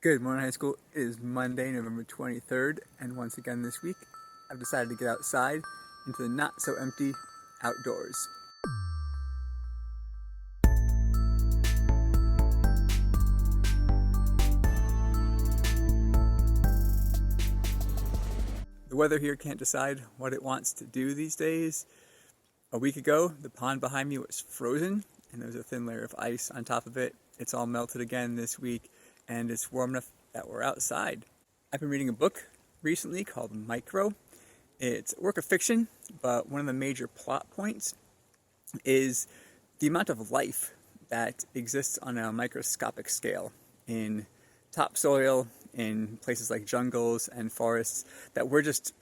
Good morning, high school. It is Monday, November 23rd, and once again this week, I've decided to get outside into the not so empty outdoors. The weather here can't decide what it wants to do these days. A week ago, the pond behind me was frozen, and there was a thin layer of ice on top of it. It's all melted again this week, and it's warm enough that we're outside. I've been reading a book recently called Micro. It's a work of fiction, but one of the major plot points is the amount of life that exists on a microscopic scale in topsoil, in places like jungles and forests that we're just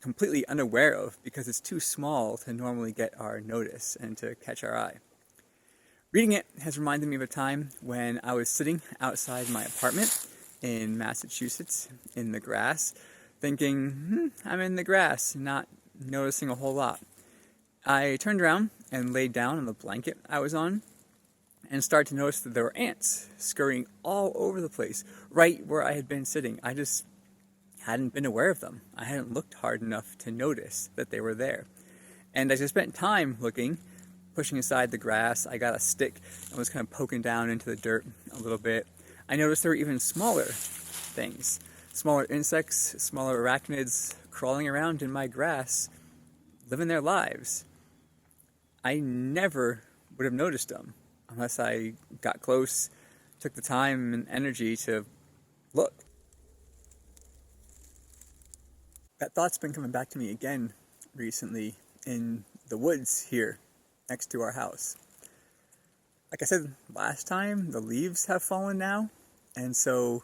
completely unaware of because it's too small to normally get our notice and to catch our eye. Reading it has reminded me of a time when I was sitting outside my apartment in Massachusetts in the grass, thinking, I'm in the grass, not noticing a whole lot. I turned around and laid down on the blanket I was on and started to notice that there were ants scurrying all over the place, right where I had been sitting. I just hadn't been aware of them. I hadn't looked hard enough to notice that they were there. And as I spent time looking, pushing aside the grass, I got a stick and was kind of poking down into the dirt a little bit. I noticed there were even smaller things, smaller insects, smaller arachnids crawling around in my grass, living their lives. I never would have noticed them unless I got close, took the time and energy to look. That thought's been coming back to me again recently in the woods here next to our house. Like I said last time, the leaves have fallen now, and so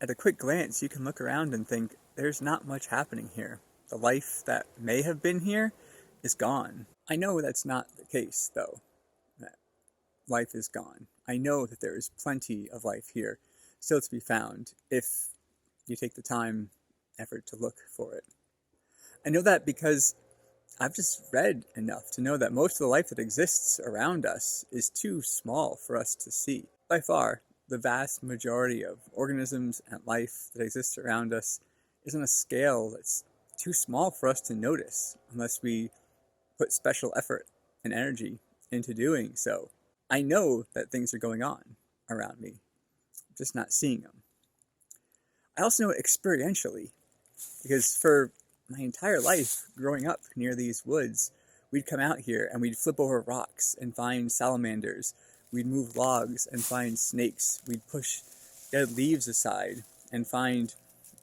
at a quick glance you can look around and think there's not much happening here. The life that may have been here is gone. I know that's not the case, though, that life is gone. I know that there is plenty of life here still to be found if you take the time, effort to look for it. I know that because I've just read enough to know that most of the life that exists around us is too small for us to see. By far, the vast majority of organisms and life that exists around us is on a scale that's too small for us to notice unless we put special effort and energy into doing so. I know that things are going on around me, I'm just not seeing them. I also know it experientially, because for my entire life growing up near these woods, we'd come out here and we'd flip over rocks and find salamanders. We'd move logs and find snakes. We'd push dead leaves aside and find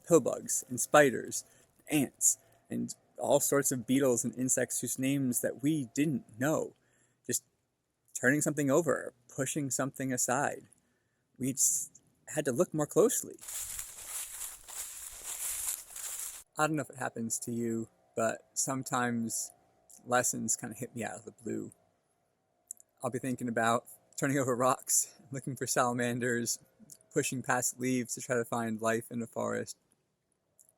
pillbugs and spiders, ants, and all sorts of beetles and insects whose names that we didn't know. Just turning something over, pushing something aside. We just had to look more closely. I don't know if it happens to you, but sometimes lessons kind of hit me out of the blue. I'll be thinking about turning over rocks, looking for salamanders, pushing past leaves to try to find life in the forest.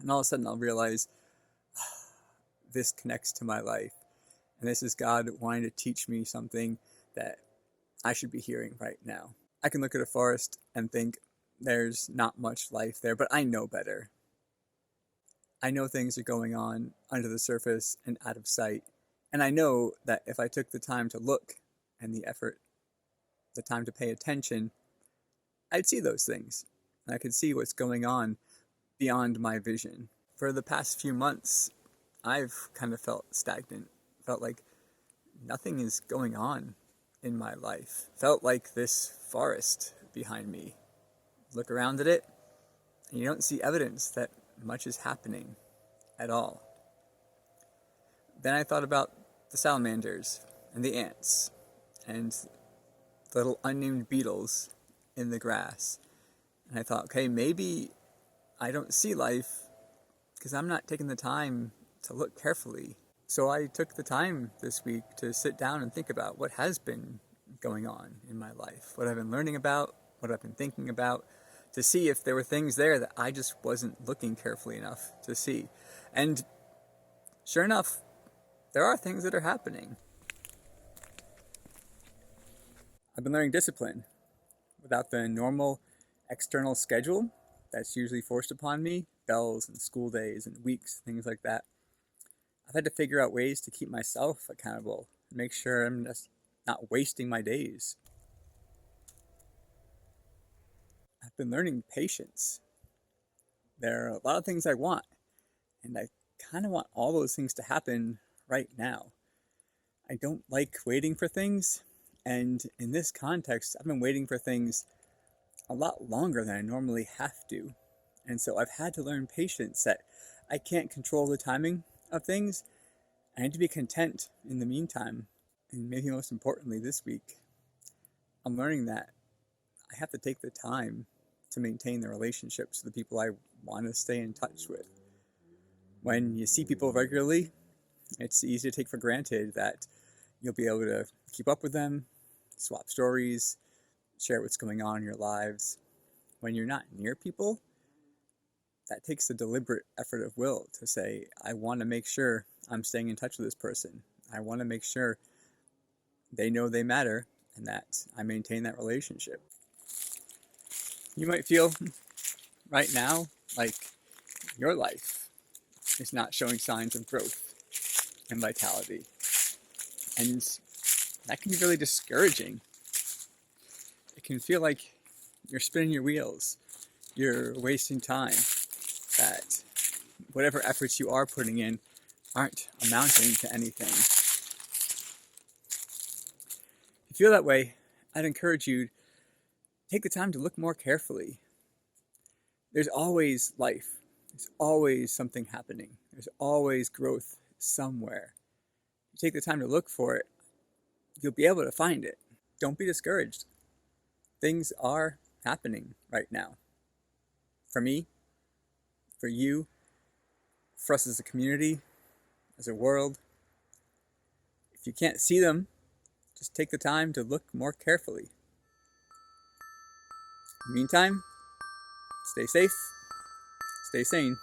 And all of a sudden I'll realize this connects to my life. And this is God wanting to teach me something that I should be hearing right now. I can look at a forest and think there's not much life there, but I know better. I know things are going on under the surface and out of sight. And I know that if I took the time to look and the effort, the time to pay attention, I'd see those things. And I could see what's going on beyond my vision. For the past few months, I've kind of felt stagnant. Felt like nothing is going on in my life. Felt like this forest behind me. Look around at it, and you don't see evidence that much is happening at all. Then I thought about the salamanders and the ants and the little unnamed beetles in the grass. And I thought, okay, maybe I don't see life because I'm not taking the time to look carefully. So I took the time this week to sit down and think about what has been going on in my life, what I've been learning about, what I've been thinking about, to see if there were things there that I just wasn't looking carefully enough to see. And sure enough, there are things that are happening. I've been learning discipline without the normal external schedule that's usually forced upon me, bells and school days and weeks, things like that. I've had to figure out ways to keep myself accountable and make sure I'm just not wasting my days. I've been learning patience. There are a lot of things I want, and I kind of want all those things to happen right now. I don't like waiting for things, and in this context, I've been waiting for things a lot longer than I normally have to. And so I've had to learn patience, that I can't control the timing of things. I need to be content in the meantime. And maybe most importantly this week, I'm learning that I have to take the time to maintain the relationships with the people I want to stay in touch with. When you see people regularly, it's easy to take for granted that you'll be able to keep up with them, swap stories, share what's going on in your lives. When you're not near people, that takes a deliberate effort of will to say, I want to make sure I'm staying in touch with this person. I want to make sure they know they matter and that I maintain that relationship. You might feel right now like your life is not showing signs of growth and vitality. And that can be really discouraging. It can feel like you're spinning your wheels, you're wasting time, that whatever efforts you are putting in aren't amounting to anything. If you feel that way, I'd encourage you to take the time to look more carefully. There's always life. There's always something happening. There's always growth somewhere. If you take the time to look for it, you'll be able to find it. Don't be discouraged. Things are happening right now. For me, for you, for us as a community, as a world. If you can't see them, just take the time to look more carefully. In the meantime, stay safe, stay sane.